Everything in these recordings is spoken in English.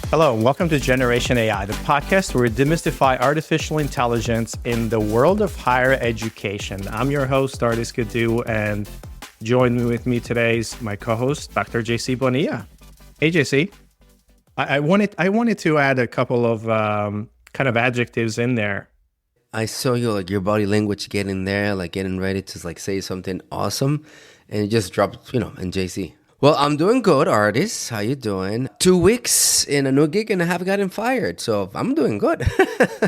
Hello, and welcome to Generation AI, the podcast where we demystify artificial intelligence in the world of higher education. I'm your host, Ardis Kadiu, and joining with me today is my co-host, Dr. JC Bonilla. Hey, JC. I wanted to add a couple of kind of adjectives in there. I saw your body language getting there, getting ready to say something awesome, and it just dropped, in JC. Well, I'm doing good, Ardis. How you doing? 2 weeks in a new gig and I haven't gotten fired, so I'm doing good.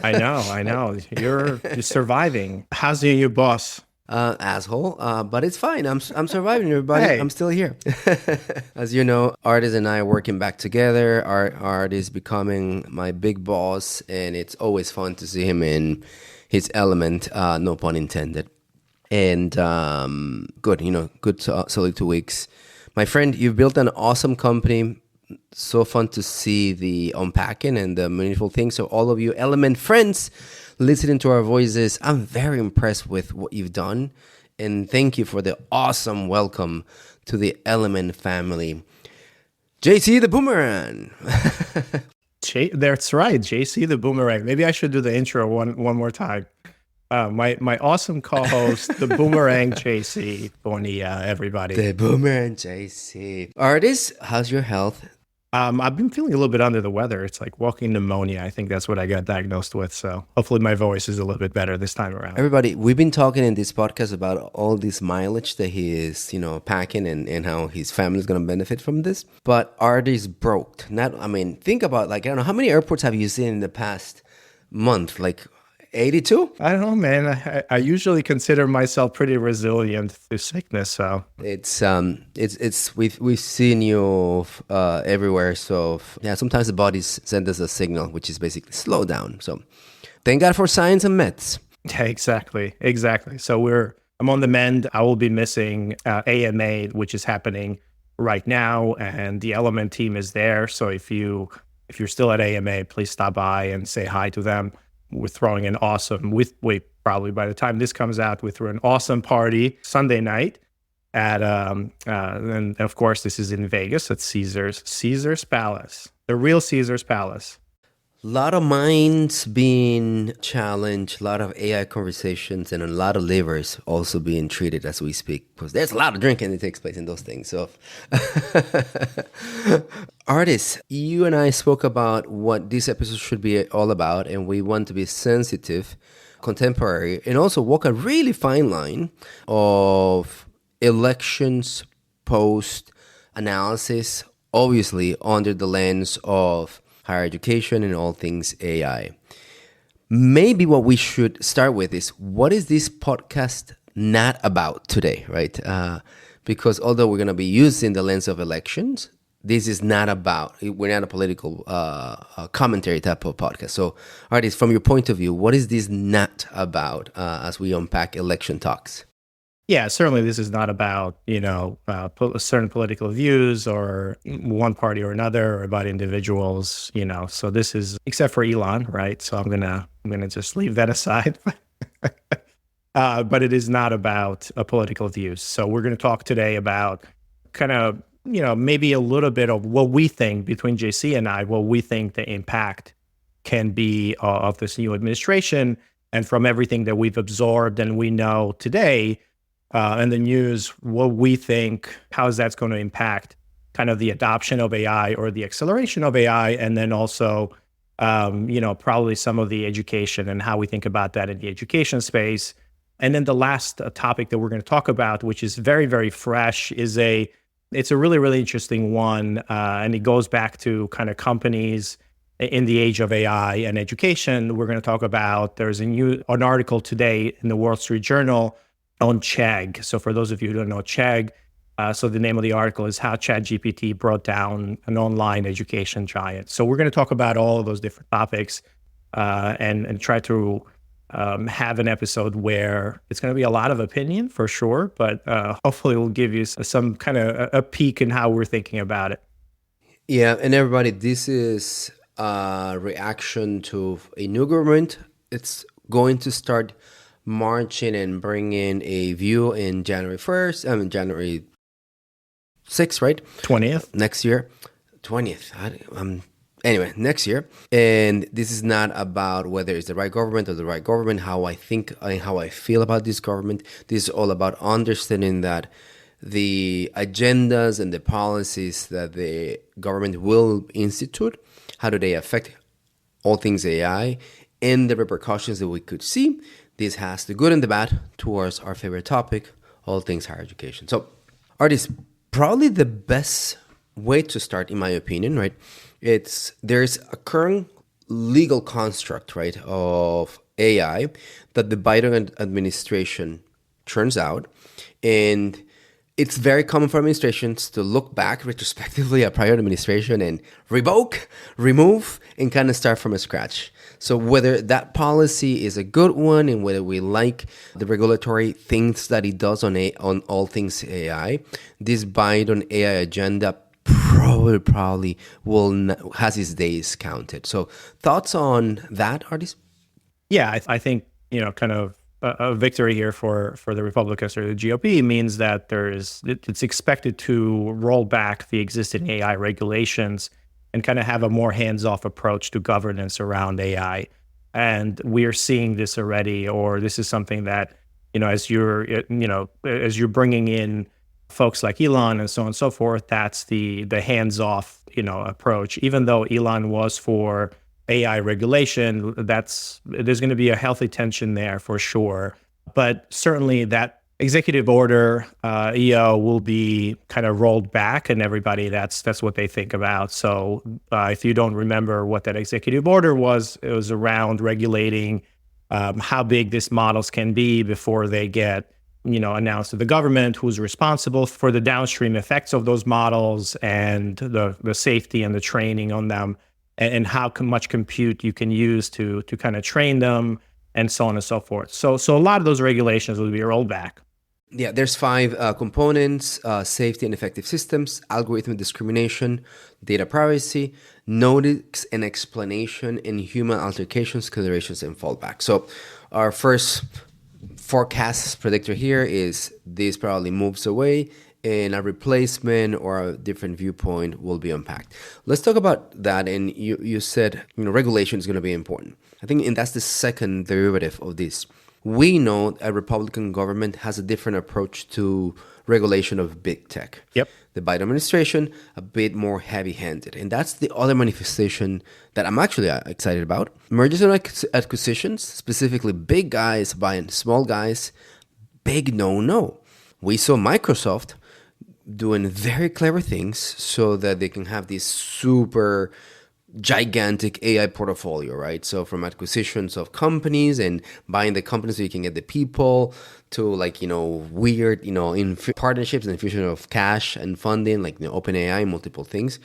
I know. You're surviving. How's your boss? Asshole, but it's fine. I'm surviving, everybody. Hey. I'm still here. As you know, Ardis and I are working back together. Art is becoming my big boss, and it's always fun to see him in his element, no pun intended. And good, good solid 2 weeks. My friend, you've built an awesome company. So fun to see the unpacking and the meaningful things. So all of you Element friends listening to our voices, I'm very impressed with what you've done. And thank you for the awesome welcome to the Element family. JC the Boomerang. That's right, JC the Boomerang. Maybe I should do the intro one more time. My awesome co-host, the Boomerang JC Bonilla, everybody. The Boomerang JC. Ardis, how's your health? I've been feeling a little bit under the weather. It's like walking pneumonia. I think that's what I got diagnosed with. So hopefully my voice is a little bit better this time around. Everybody, we've been talking in this podcast about all this mileage that he is, packing and how his family is going to benefit from this. But Ardis broke. Think about I don't know, how many airports have you seen in the past month? 82? I don't know, man. I usually consider myself pretty resilient to sickness. So we've seen you everywhere. So yeah, sometimes the body sends us a signal, which is basically slow down. So thank God for science and meds. Yeah, exactly. So I'm on the mend. I will be missing AMA, which is happening right now, and the Element team is there. So if you're still at AMA, please stop by and say hi to them. We're throwing an awesome, probably by the time this comes out, we threw an awesome party Sunday night at, and of course, this is in Vegas at Caesar's Palace, the real Caesar's Palace. A lot of minds being challenged, a lot of AI conversations, and a lot of livers also being treated as we speak. Because there's a lot of drinking that takes place in those things. So, Ardis, you and I spoke about what this episode should be all about, and we want to be sensitive, contemporary, and also walk a really fine line of elections post-analysis, obviously under the lens of higher education and all things AI. Maybe what we should start with is, what is this podcast not about today, right? Because although we're going to be using the lens of elections, this is not about, we're not a political commentary type of podcast. So, Ardis, from your point of view, what is this not about as we unpack election talks? Yeah, certainly this is not about, certain political views or one party or another, or about individuals, So this is, except for Elon, right? So I'm gonna just leave that aside. But it is not about political views. So we're going to talk today about kind of, maybe a little bit of what we think between JC and I, what we think the impact can be of this new administration, and from everything that we've absorbed and we know today. And the news, what we think, how that's going to impact kind of the adoption of AI or the acceleration of AI, and then also, probably some of the education and how we think about that in the education space. And then the last topic that we're going to talk about, which is very, very fresh, it's a really, really interesting one, and it goes back to kind of companies in the age of AI and education. We're going to talk about, there's an article today in the Wall Street Journal on Chegg. So for those of you who don't know Chegg, so the name of the article is How ChatGPT Brought Down an Online Education Giant. So we're going to talk about all of those different topics and try to have an episode where it's going to be a lot of opinion for sure, but hopefully we'll give you some kind of a peek in how we're thinking about it. Yeah, and everybody, this is a reaction to a new government. It's going to start marching and bringing a view in January 6th, right? 20th. Next year. 20th. I'm Anyway, next year. And this is not about whether it's the right government or the right government, how I think and how I feel about this government. This is all about understanding that the agendas and the policies that the government will institute, how do they affect all things AI and the repercussions that we could see. This has the good and the bad towards our favorite topic, all things higher education. So, Ardis, probably the best way to start, in my opinion, right? There's a current legal construct, right, of AI that the Biden administration turns out, and it's very common for administrations to look back retrospectively at prior administration and revoke, remove, and kind of start from scratch. So whether that policy is a good one and whether we like the regulatory things that it does on all things AI, this Biden AI agenda probably has its days counted. So thoughts on that, Ardis? Yeah, I think, kind of a victory here for the Republicans or the GOP means that it's expected to roll back the existing AI regulations and kind of have a more hands-off approach to governance around AI. And we are seeing this already, or this is something that, as you're bringing in folks like Elon and so on and so forth, that's the hands-off, approach. Even though Elon was for AI regulation, there's going to be a healthy tension there for sure. But certainly that executive order, EO, will be kind of rolled back, and everybody that's what they think about. So if you don't remember what that executive order was, it was around regulating how big these models can be before they get announced to the government, who's responsible for the downstream effects of those models and the safety and the training on them, and how much compute you can use to kind of train them, and so on and so forth. So a lot of those regulations will be rolled back. Yeah, there's five components: safety and effective systems, algorithm discrimination, data privacy, notice and explanation, and human altercations, considerations, and fallback. So our first forecast predictor here is this probably moves away and a replacement or a different viewpoint will be unpacked. Let's talk about that. And you said regulation is going to be important. I think and that's the second derivative of this. We know a Republican government has a different approach to regulation of big tech. Yep. The Biden administration, a bit more heavy-handed. And that's the other manifestation that I'm actually excited about. Mergers and acquisitions, specifically big guys buying small guys, big no. We saw Microsoft doing very clever things so that they can have this super gigantic AI portfolio, right? So from acquisitions of companies and buying the companies so you can get the people to weird, partnerships and infusion of cash and funding, like OpenAI, multiple things.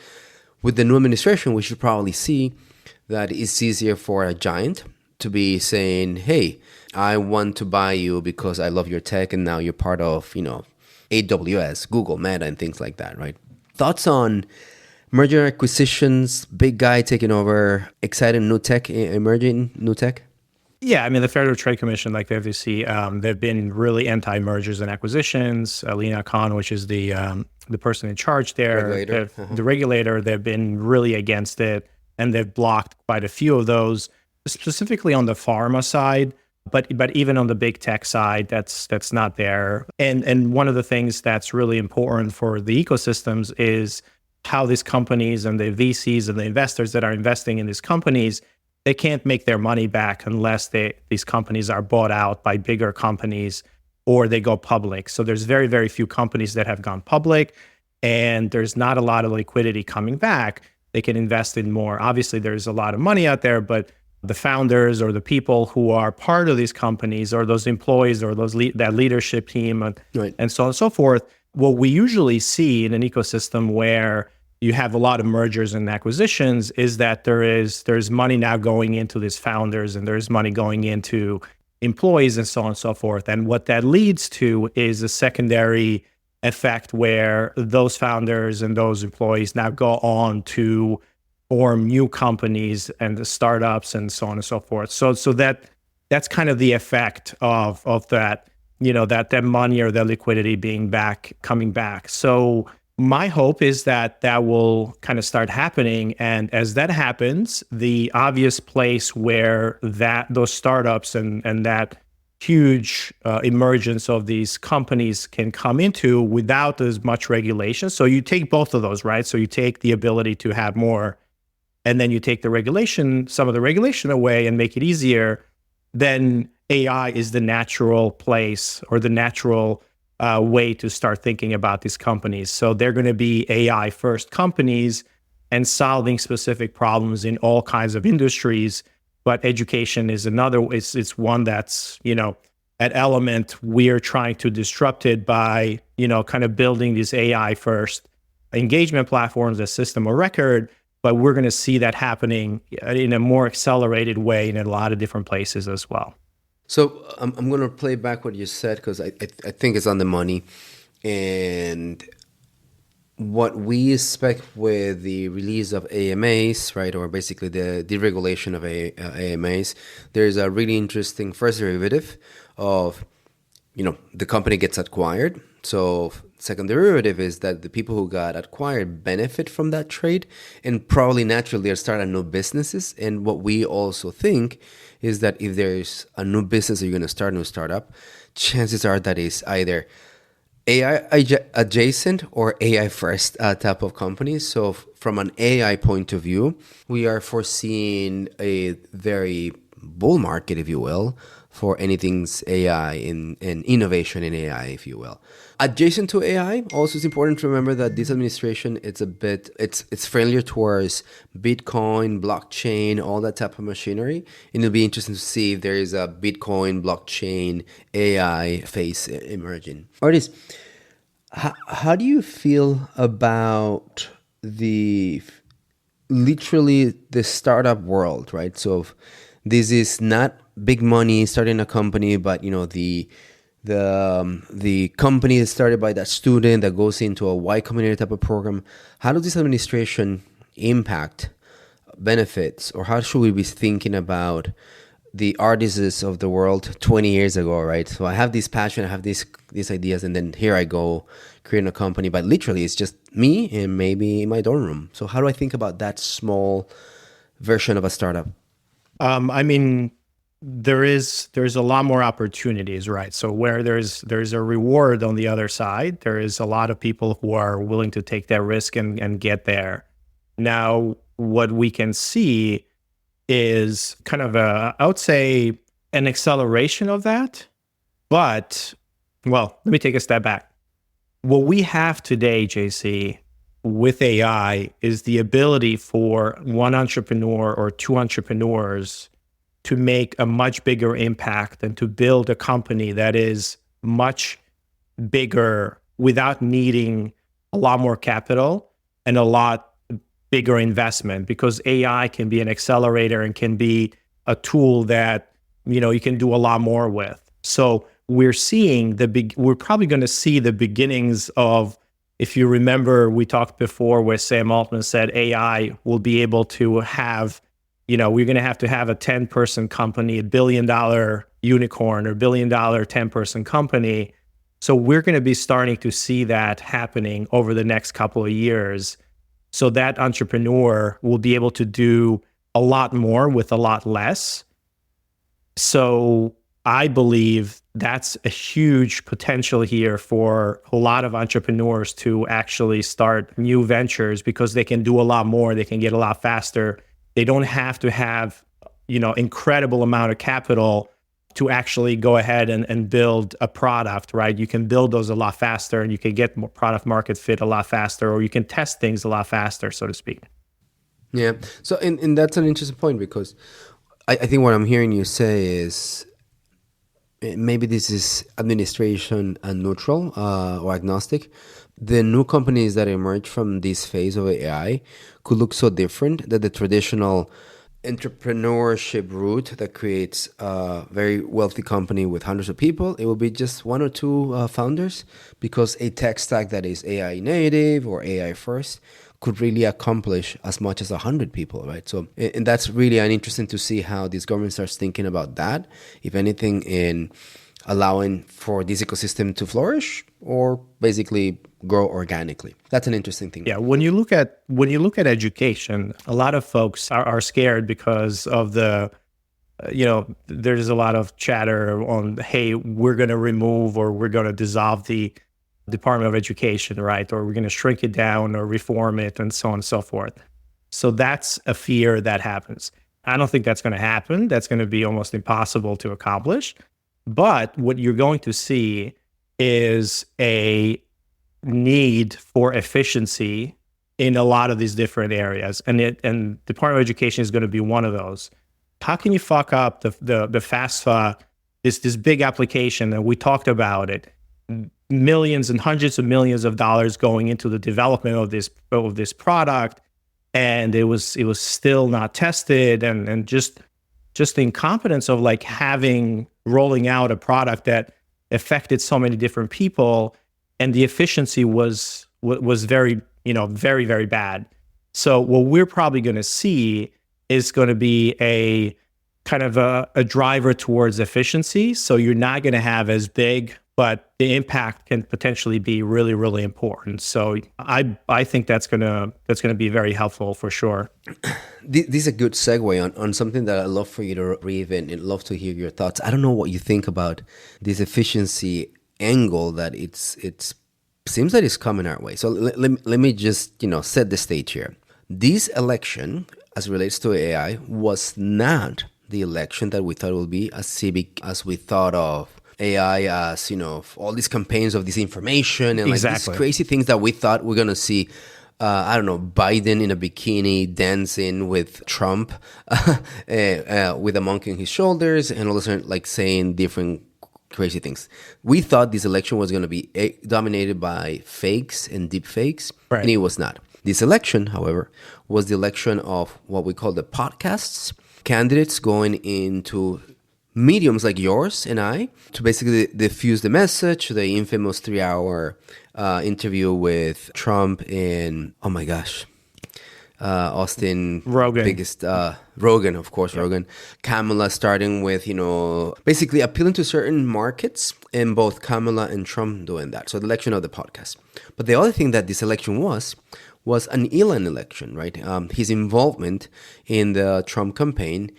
With the new administration, we should probably see that it's easier for a giant to be saying, hey, I want to buy you because I love your tech and now you're part of, AWS, Google, Meta, and things like that, right? Thoughts on merger acquisitions, big guy taking over, exciting new tech, emerging new tech? Yeah, I mean, the Federal Trade Commission, like the FTC, they've been really anti-mergers and acquisitions. Lena Khan, which is the person in charge there, Regulator. the regulator, they've been really against it, and they've blocked quite a few of those, specifically on the pharma side. But even on the big tech side, that's not there. And one of the things that's really important for the ecosystems is how these companies and the VCs and the investors that are investing in these companies, they can't make their money back unless these companies are bought out by bigger companies or they go public. So there's very, very few companies that have gone public, and there's not a lot of liquidity coming back. They can invest in more. Obviously, there's a lot of money out there, but the founders or the people who are part of these companies or those employees or that leadership team and so on and so forth, what we usually see in an ecosystem where you have a lot of mergers and acquisitions is that there's money now going into these founders and there's money going into employees and so on and so forth. And what that leads to is a secondary effect where those founders and those employees now go on to form new companies and the startups and so on and so forth. So that's kind of the effect of that, that money or that liquidity coming back. So My hope is that that will kind of start happening, and as that happens, the obvious place where that those startups and that huge emergence of these companies can come into without as much regulation. So you take both of those, right? So you take the ability to have more, and then you take the regulation, some of the regulation away, and make it easier. Then AI is the natural place or the natural way to start thinking about these companies. So they're going to be AI first companies and solving specific problems in all kinds of industries. But education is another. It's one that's at Element we're trying to disrupt it by kind of building these AI first engagement platforms, a system of record. But we're going to see that happening in a more accelerated way in a lot of different places as well. So I'm going to play back what you said because I think it's on the money. And what we expect with the release of AMAs, right, or basically the deregulation of AMAs, there's a really interesting first derivative of, the company gets acquired. So second derivative is that the people who got acquired benefit from that trade, and probably naturally they're starting new businesses. And what we also think is that if there's a new business or you're going to start a new startup, chances are that is either AI adjacent or AI first type of companies. So from an AI point of view, we are foreseeing a very bull market, if you will, for anything's AI and innovation in AI, if you will. Adjacent to AI, also it's important to remember that this administration it's friendlier towards Bitcoin, blockchain, all that type of machinery. And it'll be interesting to see if there is a Bitcoin, blockchain, AI phase emerging. Ardis, how do you feel about literally the startup world, right? So this is not big money starting a company, but the company is started by that student that goes into a Y Combinator type of program. How does this administration impact benefits, or how should we be thinking about the artists of the world 20 years ago, right? So I have this passion, I have these ideas, and then here I go creating a company, but literally it's just me and maybe in my dorm room. So how do I think about that small version of a startup? I mean, there's a lot more opportunities, right? So where there's a reward on the other side, there is a lot of people who are willing to take that risk and get there. Now, what we can see is kind of I would say an acceleration of that. But, well, let me take a step back. What we have today, JC, with AI is the ability for one entrepreneur or two entrepreneurs to make a much bigger impact and to build a company that is much bigger without needing a lot more capital and a lot bigger investment, because AI can be an accelerator and can be a tool that you can do a lot more with. So we're seeing we're probably going to see the beginnings of, if you remember, we talked before where Sam Altman said AI will be able to have, we're going to have a 10-person company, $1 billion unicorn or $1 billion 10-person company. So we're going to be starting to see that happening over the next couple of years. So that entrepreneur will be able to do a lot more with a lot less. So I believe that's a huge potential here for a lot of entrepreneurs to actually start new ventures, because they can do a lot more. They can get a lot faster. They don't have to have, incredible amount of capital to actually go ahead and build a product, right? You can build those a lot faster, and you can get more product market fit a lot faster, or you can test things a lot faster, so to speak. Yeah. So, and that's an interesting point, because I think what I'm hearing you say is maybe this is administration neutral or agnostic. The new companies that emerge from this phase of AI could look so different that the traditional entrepreneurship route that creates a very wealthy company with hundreds of people, it will be just one or two founders, because a tech stack that is AI native or AI first could really accomplish as much as 100 people, right? So, and that's really interesting to see how this government starts thinking about that, if anything, in allowing for this ecosystem to flourish, or basically grow organically. That's an interesting thing. Yeah, when you look at education, a lot of folks are scared because of there's a lot of chatter on, hey, we're going to remove or we're going to dissolve the Department of Education, right? Or we're going to shrink it down or reform it and so on and so forth. So that's a fear that happens. I don't think that's going to happen. That's going to be almost impossible to accomplish. But what you're going to see is a need for efficiency in a lot of these different areas. And Department of Education is going to be one of those. How can you fuck up the FAFSA, this big application, and we talked about it, millions and hundreds of millions of dollars going into the development of this product, and it was still not tested, and just the incompetence of like rolling out a product that affected so many different people, and the efficiency was very, very, very bad. So what we're probably going to see is going to be a kind of a driver towards efficiency. So you're not going to have as big, but the impact can potentially be really, really important. So I think that's gonna be very helpful for sure. This is a good segue on something that I'd love for you to read and love to hear your thoughts. I don't know what you think about this efficiency angle that it's seems that it's coming our way. So let me just set the stage here. This election, as relates to AI, was not the election that we thought it would be as civic as we thought of AI as, all these campaigns of disinformation and like these crazy things that we thought we're going to see. I don't know, Biden in a bikini dancing with Trump with a monkey on his shoulders and all of a sudden like saying different crazy things. We thought this election was going to be dominated by fakes and deep fakes, right. And it was not. This election, however, was the election of what we call the podcasts, candidates going into mediums like yours and I to basically diffuse the message. The infamous 3-hour interview with Trump and, oh my gosh, Austin Rogan. Rogan, of course, yep. Rogan. Kamala starting with, basically appealing to certain markets, and both Kamala and Trump doing that. So the election of the podcast. But the other thing that this election was an Elon election, right? His involvement in the Trump campaign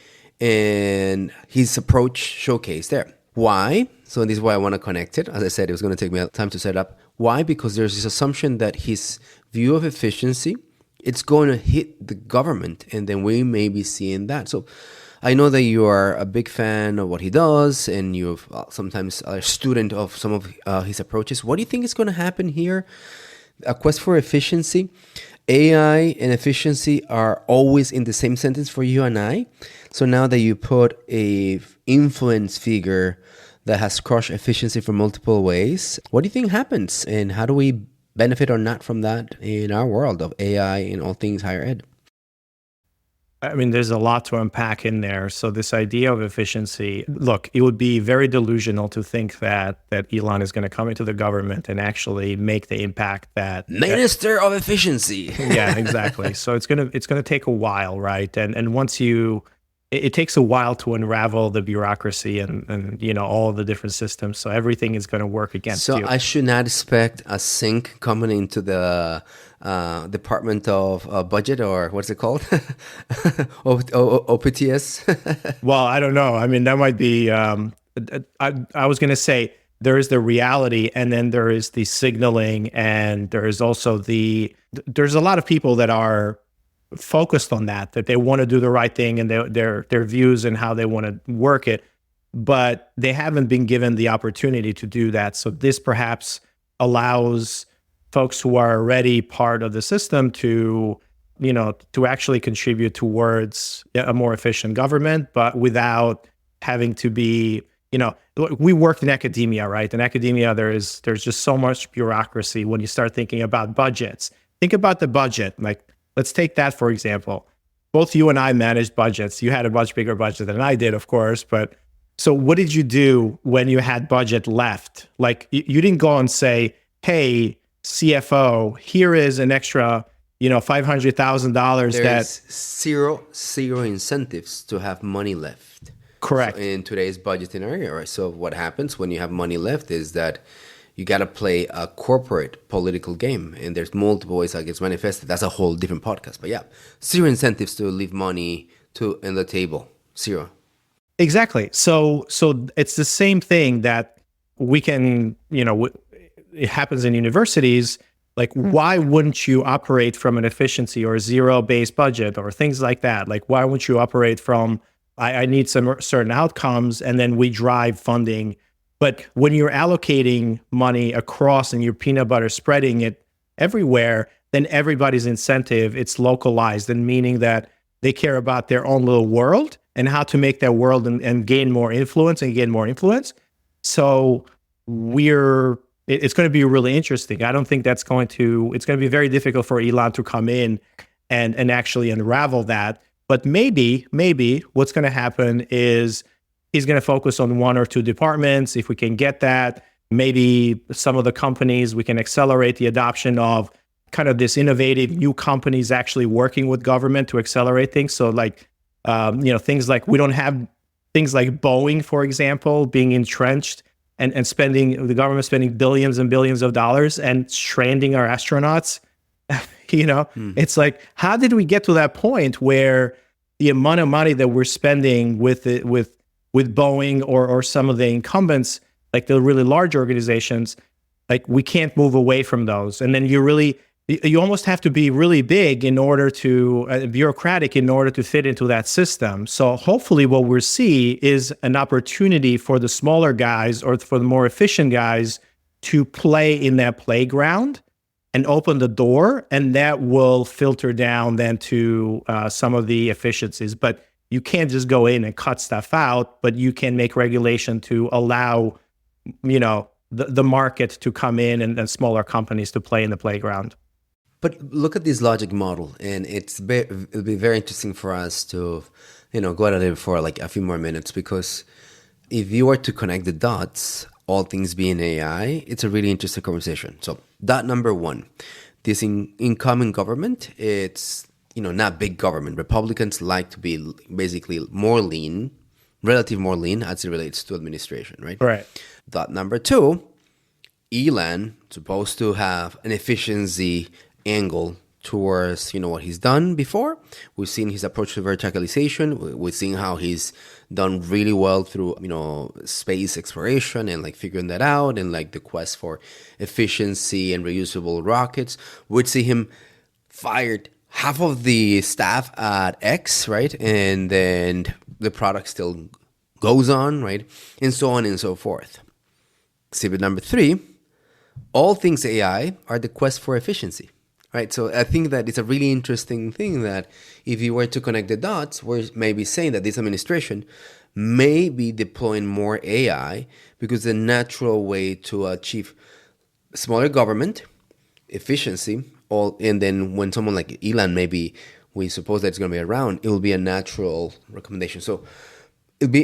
and his approach showcased there. Why? So this is why I want to connect it. As I said, it was going to take me time to set up. Why? Because there's this assumption that his view of efficiency, it's going to hit the government, and then we may be seeing that. So I know that you are a big fan of what he does, and you've sometimes a student of some of his approaches. What do you think is going to happen here? A quest for efficiency. AI and efficiency are always in the same sentence for you and I. So now that you put a influence figure that has crushed efficiency for multiple ways, what do you think happens? And how do we benefit or not from that in our world of AI and all things higher ed? I mean, there's a lot to unpack in there. So this idea of efficiency, look, it would be very delusional to think that Elon is going to come into the government and actually make the impact that Minister of Efficiency. Yeah, exactly. So it's gonna take a while, right? And once it takes a while to unravel the bureaucracy and all of the different systems. So everything is going to work against you. So I should not expect a sink coming into the Department of Budget, or what's it called? OPTS? Well, I don't know. I mean, that might be, I was going to say there is the reality, and then there is the signaling, and there is also there's a lot of people that are focused on that they want to do the right thing and their views and how they want to work it, but they haven't been given the opportunity to do that. So this perhaps allows folks who are already part of the system to actually contribute towards a more efficient government, but without having to be, we work in academia, right? In academia, there's just so much bureaucracy when you start thinking about budgets. Think about the budget. Like, let's take that, for example. Both you and I managed budgets. You had a much bigger budget than I did, of course. But so what did you do when you had budget left? Like, you didn't go and say, hey, CFO, here is an extra, $500,000 There's zero incentives to have money left. Correct. So in today's budgeting area, right? So what happens when you have money left is that you got to play a corporate political game, and there's multiple ways that gets manifested. That's a whole different podcast. But yeah, zero incentives to leave money to in the table. Zero. Exactly. So it's the same thing that we can, it happens in universities. Like, why wouldn't you operate from an efficiency or zero-based budget or things like that? Like, why wouldn't you operate from, I need some certain outcomes, and then we drive funding. But when you're allocating money across and you're peanut butter spreading it everywhere, then everybody's incentive, it's localized, and meaning that they care about their own little world and how to make that world and gain more influence and gain more influence. So it's going to be really interesting. I don't think it's going to be very difficult for Elon to come in and actually unravel that. But maybe what's going to happen is he's going to focus on one or two departments. If we can get that, maybe some of the companies, we can accelerate the adoption of kind of this innovative new companies actually working with government to accelerate things. So like, things like we don't have things like Boeing, for example, being entrenched and the government spending billions and billions of dollars and stranding our astronauts. It's like, how did we get to that point where the amount of money that we're spending with Boeing or some of the incumbents, like the really large organizations, like we can't move away from those. And then you almost have to be really big in order to bureaucratic in order to fit into that system. So hopefully what we'll see is an opportunity for the smaller guys or for the more efficient guys to play in that playground and open the door, and that will filter down then to some of the efficiencies. But you can't just go in and cut stuff out, but you can make regulation to allow, the market to come in and smaller companies to play in the playground. But look at this logic model, and it'll be very interesting for us to, go at it for like a few more minutes, because if you were to connect the dots, all things being AI, it's a really interesting conversation. So dot number one, this incoming government, it's, not big government. Republicans like to be basically more lean, relative more lean as it relates to administration, right? Right. Dot number two, Elon supposed to have an efficiency angle towards what he's done before. We've seen his approach to verticalization. We've seen how he's done really well through space exploration and like figuring that out, and like the quest for efficiency and reusable rockets. We'd see him fired half of the staff at X, right? And then the product still goes on, right? And so on and so forth. Exhibit number three, all things AI are the quest for efficiency. Right, so I think that it's a really interesting thing that if you were to connect the dots, we're maybe saying that this administration may be deploying more AI because the natural way to achieve smaller government, efficiency, and then when someone like Elon, maybe we suppose that it's going to be around, it will be a natural recommendation. So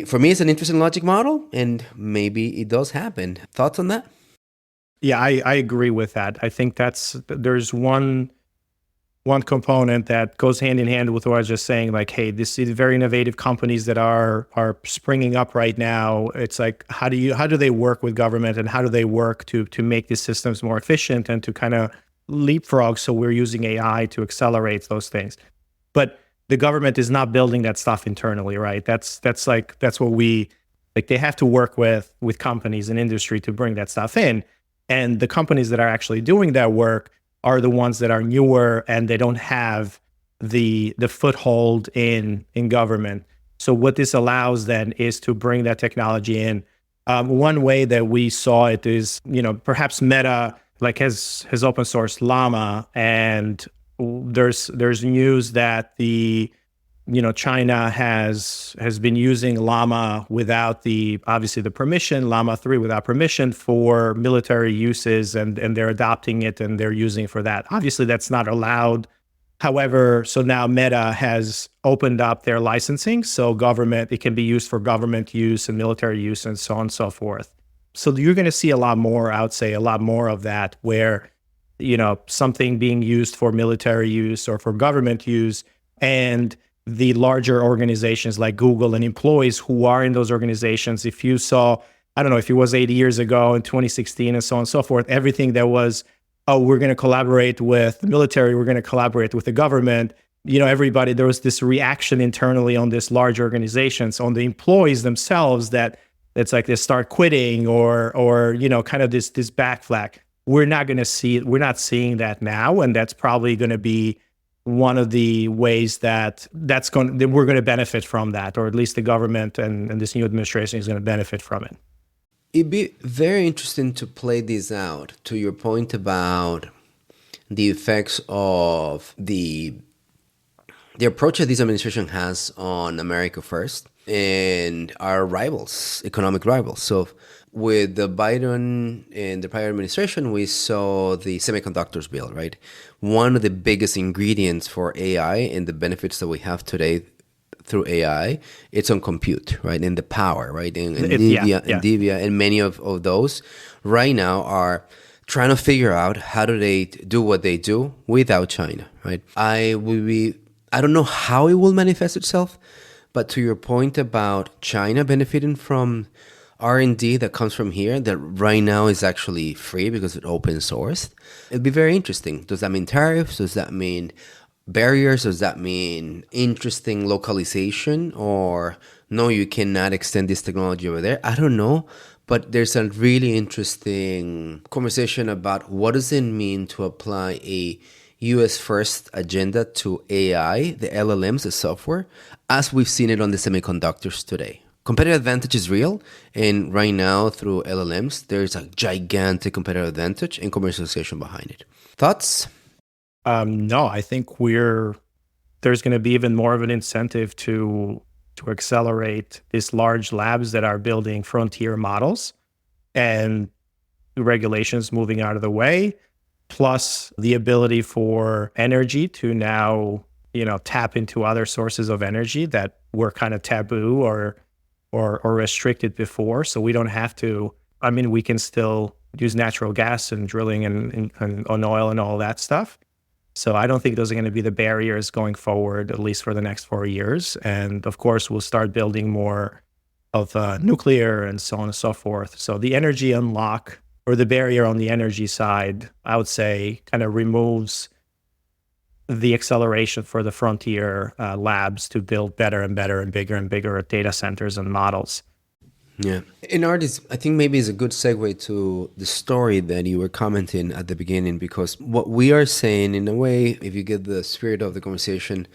for me, it's an interesting logic model, and maybe it does happen. Thoughts on that? Yeah, I agree with that. I think there's one component that goes hand in hand with what I was just saying. Like, hey, this is very innovative companies that are springing up right now. It's like, how do they work with government, and how do they work to make these systems more efficient and to kind of leapfrog? So we're using AI to accelerate those things. But the government is not building that stuff internally, right? That's what we like. They have to work with companies and industry to bring that stuff in. And the companies that are actually doing that work are the ones that are newer and they don't have the foothold in government. So what this allows then is to bring that technology in. One way that we saw it is, perhaps Meta has open sourced Llama, and there's news that China has been using Llama without obviously the permission, Llama 3 without permission for military uses, and they're adopting it and they're using it for that. Obviously, that's not allowed. However, so now Meta has opened up their licensing, so it can be used for government use and military use and so on and so forth. So you're going to see a lot more of that, where, something being used for military use or for government use, and the larger organizations like Google and employees who are in those organizations, if you saw I don't know if it was 80 years ago in 2016 and so on and so forth, everything that was, oh, we're going to collaborate with the military, we're going to collaborate with the government. Everybody, there was this reaction internally on this large organizations, on the employees themselves, that it's like they start quitting or kind of this backflash. We're not going to see it. We're not seeing that now. And that's probably going to be one of the ways that we're going to benefit from that, or at least the government and this new administration is going to benefit from it. It'd be very interesting to play this out to your point about the effects of the approach that this administration has on America first and our rivals, economic rivals. So with the Biden and the prior administration, we saw the semiconductors bill, right? One of the biggest ingredients for AI and the benefits that we have today through AI, it's on compute, right? And the power, right? And NVIDIA and many of those right now are trying to figure out how do they do what they do without China, right? I don't know how it will manifest itself, but to your point about China benefiting from R&D that comes from here that right now is actually free because it's open sourced, it'd be very interesting. Does that mean tariffs? Does that mean barriers? Does that mean interesting localization? Or no, you cannot extend this technology over there? I don't know. But there's a really interesting conversation about what does it mean to apply a US first agenda to AI, the LLMs, the software, as we've seen it on the semiconductors today. Competitive advantage is real, and right now through LLMs, there's a gigantic competitive advantage and commercialization behind it. Thoughts? No, I think there's going to be even more of an incentive to accelerate these large labs that are building frontier models, and regulations moving out of the way, plus the ability for energy to now, tap into other sources of energy that were kind of taboo or restricted before. So we don't have to, we can still use natural gas and drilling and on oil and all that stuff. So I don't think those are going to be the barriers going forward, at least for the next 4 years. And of course, we'll start building more of nuclear and so on and so forth. So the energy unlock, or the barrier on the energy side, I would say kind of removes the acceleration for the frontier labs to build better and better and bigger data centers and models. Yeah. And Ardis, I think maybe is a good segue to the story that you were commenting at the beginning, because what we are saying, in a way, if you get the spirit of the conversation,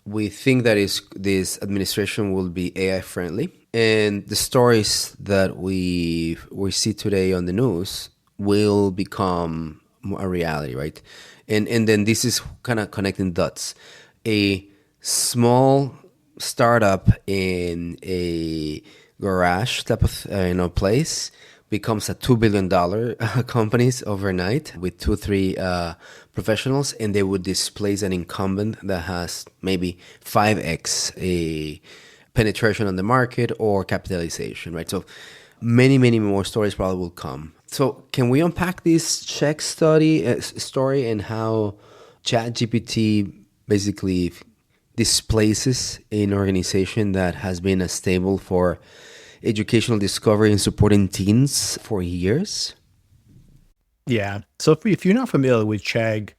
we think that this administration will be AI friendly. And the stories that we see today on the news will become a reality, right? And then this is kind of connecting dots. A small startup in a garage type of place becomes a $2 billion companies overnight with 2-3 professionals, and they would displace an incumbent that has maybe 5x a penetration on the market or capitalization, right? So many more stories probably will come. So can we unpack this Chegg story and how ChatGPT basically displaces an organization that has been a stable for educational discovery and supporting teens for years? Yeah. So if you're not familiar with Chegg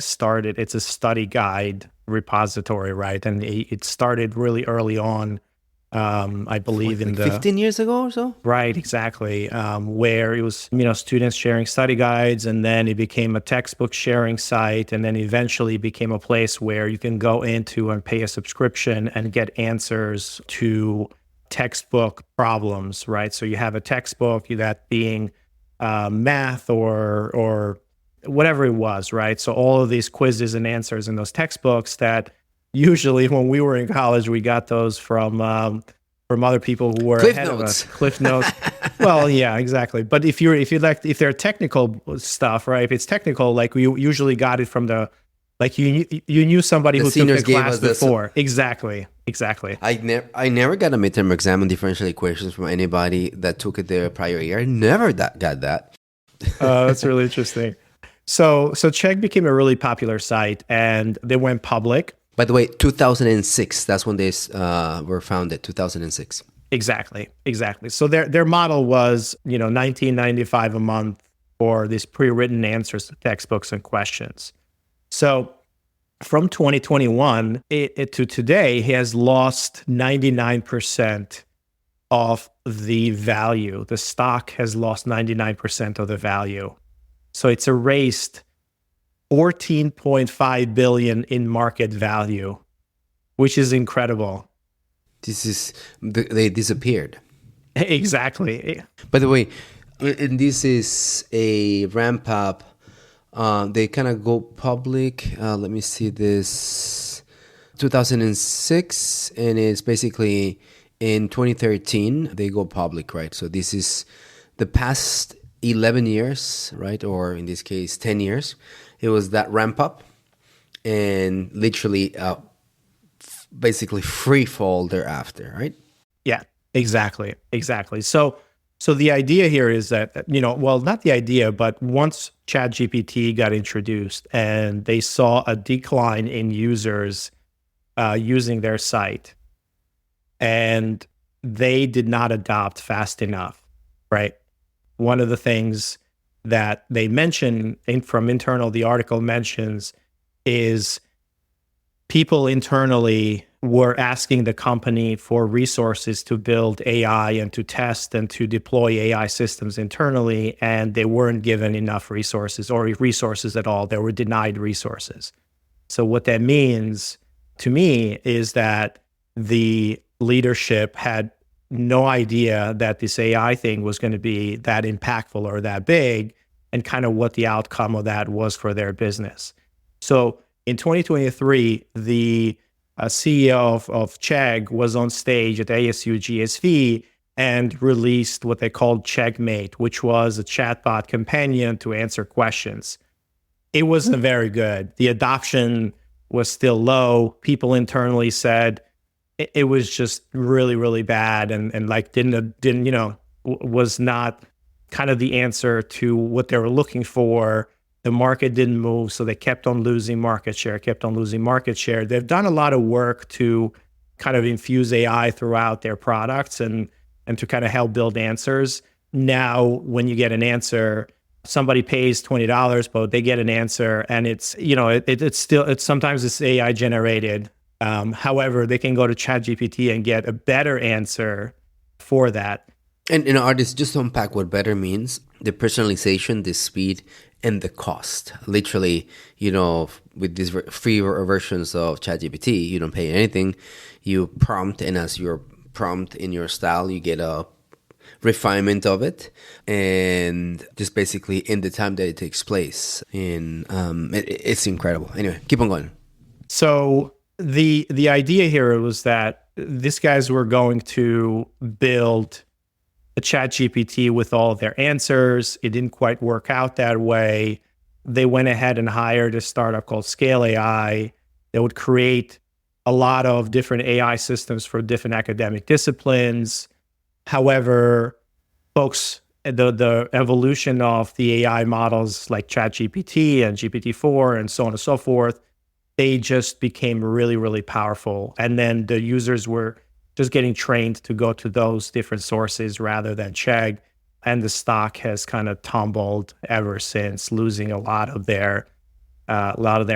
started, it's a study guide repository, right? And it started really early on, I believe like 15 years ago or so? Right, exactly. Where it was, students sharing study guides, and then it became a textbook sharing site, and then eventually became a place where you can go into and pay a subscription and get answers to textbook problems, right? So you have a textbook, that being math or whatever it was, right? So all of these quizzes and answers in those textbooks that usually when we were in college, we got those from other people who were ahead of us. Cliff Notes. Well, yeah, exactly. But if they're technical stuff, right? If it's technical, like we usually got it from you knew somebody who took the class before. Exactly. I never got a midterm exam on differential equations from anybody that took it the prior year. I never got that. That's really interesting. So Chegg became a really popular site, and they went public. By the way, 2006, that's when they were founded, 2006. Exactly. So their model was, 1995 a month for these pre-written answers to textbooks and questions. So from 2021 to today, he has lost 99% of the value. The stock has lost 99% of the value. So it's erased 14.5 billion in market value, which is incredible. They disappeared. Exactly. By the way, and this is a ramp up. They kind of go public. Let me see this. 2006, and it's basically in 2013 they go public, right? So this is the past 11 years, right? Or in this case, 10 years. It was that ramp up, and literally, basically free fall thereafter, right? Yeah, exactly. So the idea here is that, well, not the idea, but once ChatGPT got introduced and they saw a decline in users using their site, and they did not adopt fast enough, right? One of the things that they mention from internal, the article mentions, is people internally were asking the company for resources to build AI and to test and to deploy AI systems internally, and they weren't given enough resources or resources at all. They were denied resources. So what that means to me is that the leadership had no idea that this AI thing was going to be that impactful or that big, and kind of what the outcome of that was for their business. So in 2023, the CEO of Chegg was on stage at ASU GSV and released what they called Checkmate, which was a chatbot companion to answer questions. It wasn't very good. The adoption was still low. People internally said it was just really, really bad, and like didn't was not kind of the answer to what they were looking for. The market didn't move, so they kept on losing market share. They've done a lot of work to kind of infuse AI throughout their products and to kind of help build answers. Now, when you get an answer, somebody pays $20, but they get an answer, and it's sometimes it's AI generated. However, they can go to ChatGPT and get a better answer for that. And Ardis, just to unpack what better means, the personalization, the speed, and the cost. Literally, with these free versions of ChatGPT, you don't pay anything. You prompt, and as your prompt in your style, you get a refinement of it, and just basically in the time that it takes place. And it's incredible. Anyway, keep on going. So the idea here was that these guys were going to build a ChatGPT with all of their answers. It didn't quite work out that way. They went ahead and hired a startup called Scale AI that would create a lot of different AI systems for different academic disciplines. However, the evolution of the AI models like ChatGPT and GPT-4 and so on and so forth, they just became really, really powerful. And then the users were just getting trained to go to those different sources rather than Chegg. And the stock has kind of tumbled ever since, losing a lot of their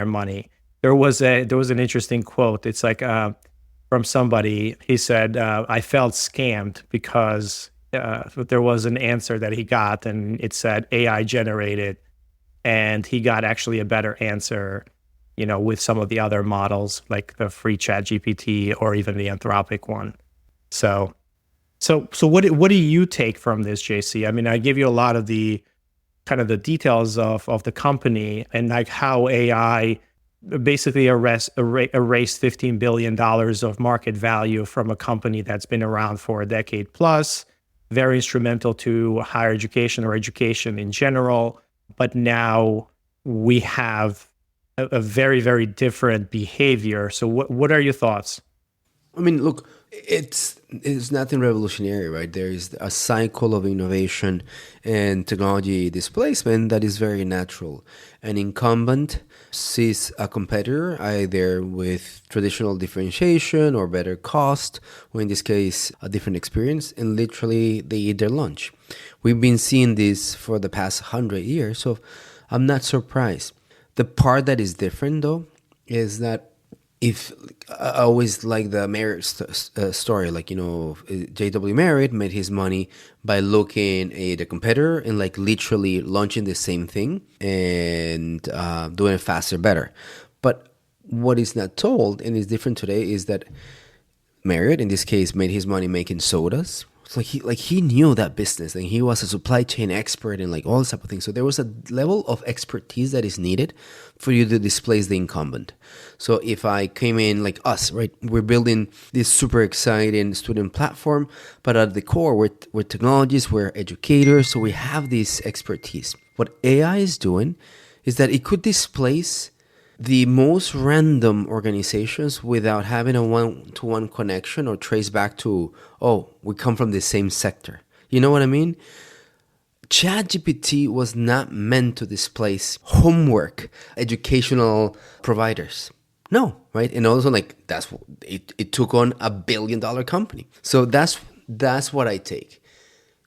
money. There was an interesting quote. It's like from somebody. He said, "I felt scammed because there was an answer that he got, and it said AI generated, and he got actually a better answer." With some of the other models like the free ChatGPT or even the Anthropic one. So what do you take from this, JC? I mean, I give you a lot of the kind of the details of the company and like how AI basically erased $15 billion of market value from a company that's been around for a decade plus, very instrumental to higher education or education in general. But now we have a very, very different behavior. So what are your thoughts? I mean, look, it's nothing revolutionary, right? There is a cycle of innovation and technology displacement that is very natural. An incumbent sees a competitor either with traditional differentiation or better cost, or in this case, a different experience, and literally they eat their lunch. We've been seeing this for the past 100 years, so I'm not surprised. The part that is different, though, is that if I always like the Marriott story, like, J.W. Marriott made his money by looking at a competitor and like literally launching the same thing and doing it faster, better. But what is not told and is different today is that Marriott, in this case, made his money making sodas. So he knew that business, and he was a supply chain expert and like all this type of things. So there was a level of expertise that is needed for you to displace the incumbent. So if I came in like us, right, we're building this super exciting student platform, but at the core, we're technologists, we're educators, so we have this expertise. What AI is doing is that it could displace the most random organizations without having a one-to-one connection or trace back to, oh, we come from the same sector. You know what I mean? ChatGPT was not meant to displace homework educational providers. No, right? And also, like, it took on $1 billion company. So that's what I take.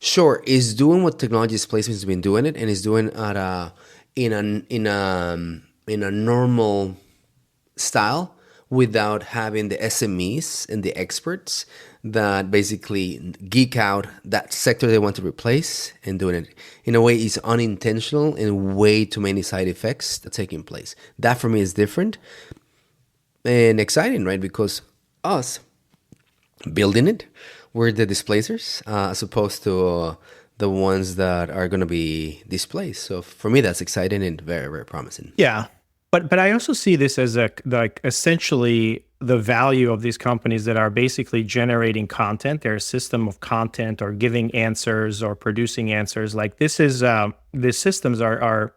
Sure, it's doing what technology displacement has been doing it, and it's doing at in a normal style without having the SMEs and the experts that basically geek out that sector they want to replace, and doing it in a way is unintentional and way too many side effects that taking place. That for me is different and exciting, right? Because us building it, we're the displacers as opposed to the ones that are going to be displaced. So for me, that's exciting and very, very promising. Yeah. But I also see this as essentially the value of these companies that are basically generating content. They're a system of content or giving answers or producing answers. Like this is these systems are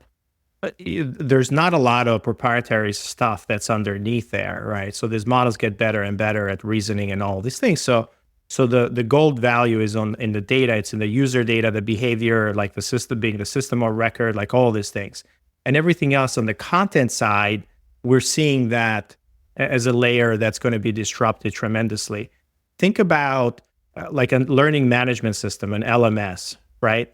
there's not a lot of proprietary stuff that's underneath there, right? So these models get better and better at reasoning and all these things. So the gold value is in the data. It's in the user data, the behavior, like the system being the system of record, like all these things. And everything else on the content side, we're seeing that as a layer that's going to be disrupted tremendously. Think about like a learning management system, an LMS, right?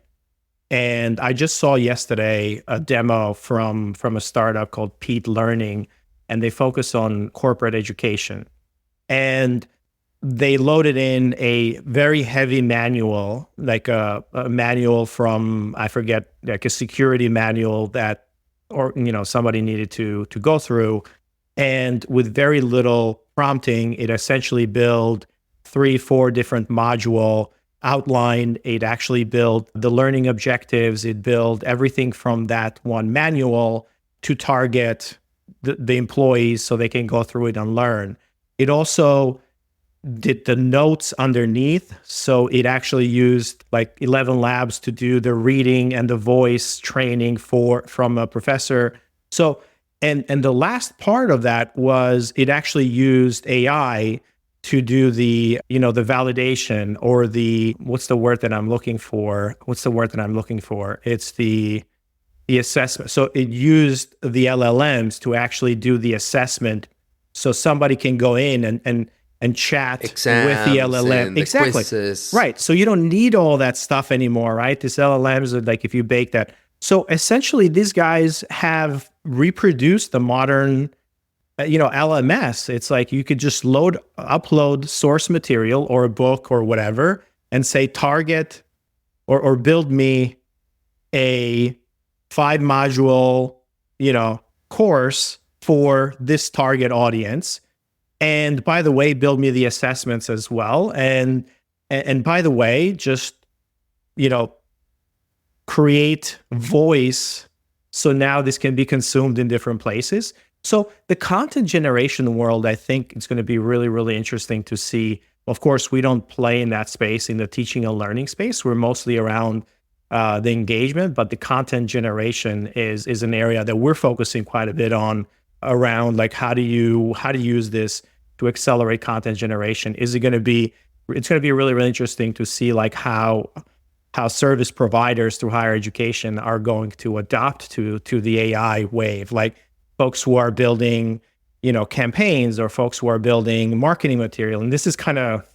And I just saw yesterday a demo from a startup called Pete Learning, and they focus on corporate education. And they loaded in a very heavy manual, like a manual from, I forget, like a security manual that, or somebody needed to go through, and with very little prompting, it essentially built 3-4 different module outline. It actually built the learning objectives. It built everything from that one manual to target the employees so they can go through it and learn. It also did the notes underneath. So it actually used like 11 labs to do the reading and the voice training from a professor. So, and the last part of that was it actually used AI to do the validation, or what's the word that I'm looking for? It's the assessment. So it used the LLMs to actually do the assessment. So somebody can go in and chat Exams with the LLM. and the Exactly. quizzes. Right. So you don't need all that stuff anymore, right? These LLMs are like, if you bake that. So essentially these guys have reproduced the modern, LMS. It's like you could just upload source material or a book or whatever and say target or build me a 5-module, course for this target audience. And by the way, build me the assessments as well. And by the way, just, create voice. So now this can be consumed in different places. So the content generation world, I think it's going to be really, really interesting to see. Of course, we don't play in that space, in the teaching and learning space. We're mostly around the engagement, but the content generation is an area that we're focusing quite a bit on, around like how to use this to accelerate content generation? Is it going to be, it's going to be really, really interesting to see like how service providers through higher education are going to adopt to the AI wave. Like folks who are building, campaigns, or folks who are building marketing material. And this is kind of,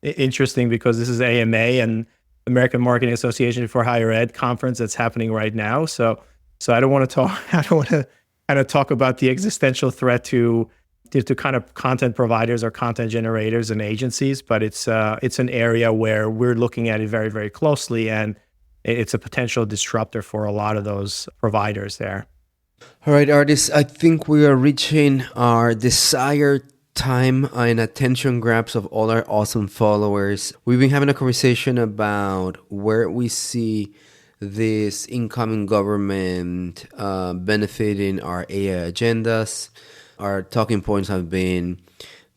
interesting because this is AMA and American Marketing Association for Higher Ed conference that's happening right now. So I don't want to kind of talk about the existential threat to kind of content providers or content generators and agencies, but it's an area where we're looking at it very, very closely, and it's a potential disruptor for a lot of those providers there. All right, Ardis, I think we are reaching our desired time and attention grabs of all our awesome followers. We've been having a conversation about where we see this incoming government benefiting our AI agendas. Our talking points have been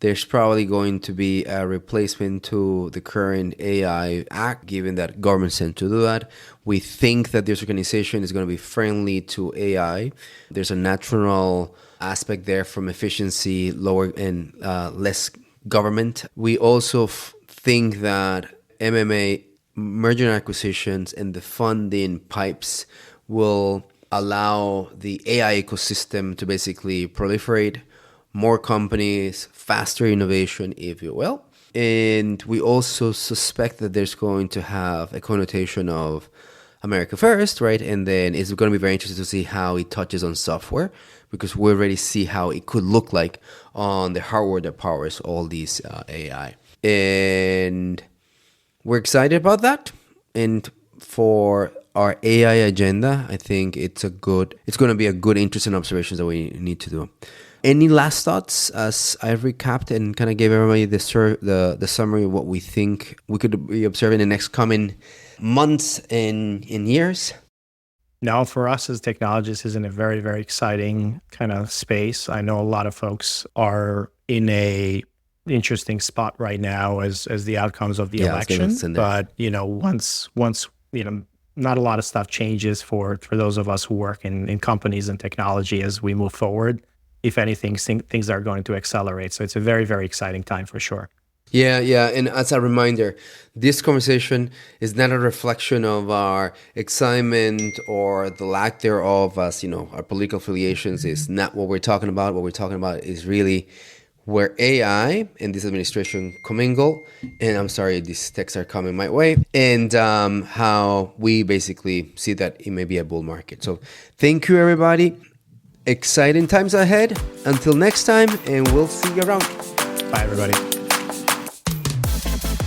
there's probably going to be a replacement to the current AI Act, given that governments tend to do that. We think that this organization is going to be friendly to AI. There's a natural aspect there from efficiency, lower and less government. We also think that MMA, merger and acquisitions, and the funding pipes will allow the AI ecosystem to basically proliferate, more companies, faster innovation, if you will. And we also suspect that there's going to have a connotation of America first, right? And then it's going to be very interesting to see how it touches on software, because we already see how it could look like on the hardware that powers all these AI. And we're excited about that. And for our AI agenda, I think it's going to be a good, interesting observations that we need to do. Any last thoughts as I recapped and kind of gave everybody the summary of what we think we could be observing in the next coming months and years? Now, for us as technologists, is in a very, very exciting kind of space. I know a lot of folks are in a interesting spot right now as the outcomes of the election. But once not a lot of stuff changes for those of us who work in companies and technology as we move forward. If anything, things are going to accelerate. So it's a very, very exciting time for sure. Yeah. And as a reminder, this conversation is not a reflection of our excitement or the lack thereof as, our political affiliations is not what we're talking about. What we're talking about is really where AI and this administration commingle. And I'm sorry, these texts are coming my way. And how we basically see that it may be a bull market. So thank you, everybody. Exciting times ahead. Until next time, and we'll see you around. Bye, everybody.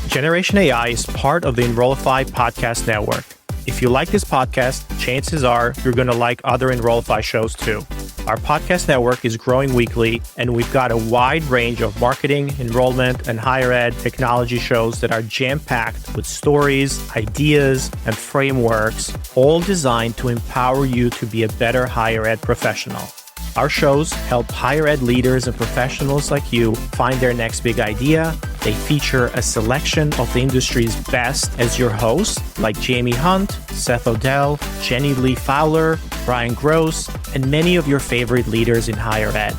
Generation AI is part of the Enrollify podcast network. If you like this podcast, chances are you're going to like other Enrollify shows too. Our podcast network is growing weekly, and we've got a wide range of marketing, enrollment, and higher ed technology shows that are jam-packed with stories, ideas, and frameworks, all designed to empower you to be a better higher ed professional. Our shows help higher ed leaders and professionals like you find their next big idea. They feature a selection of the industry's best as your hosts, like Jamie Hunt, Seth Odell, Jenny Lee Fowler, Brian Gross, and many of your favorite leaders in higher ed.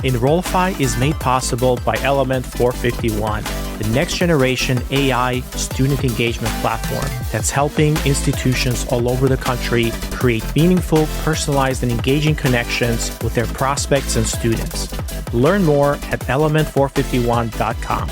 Enrollify is made possible by Element 451, the next generation AI student engagement platform that's helping institutions all over the country create meaningful, personalized, and engaging connections with their prospects and students. Learn more at element451.com.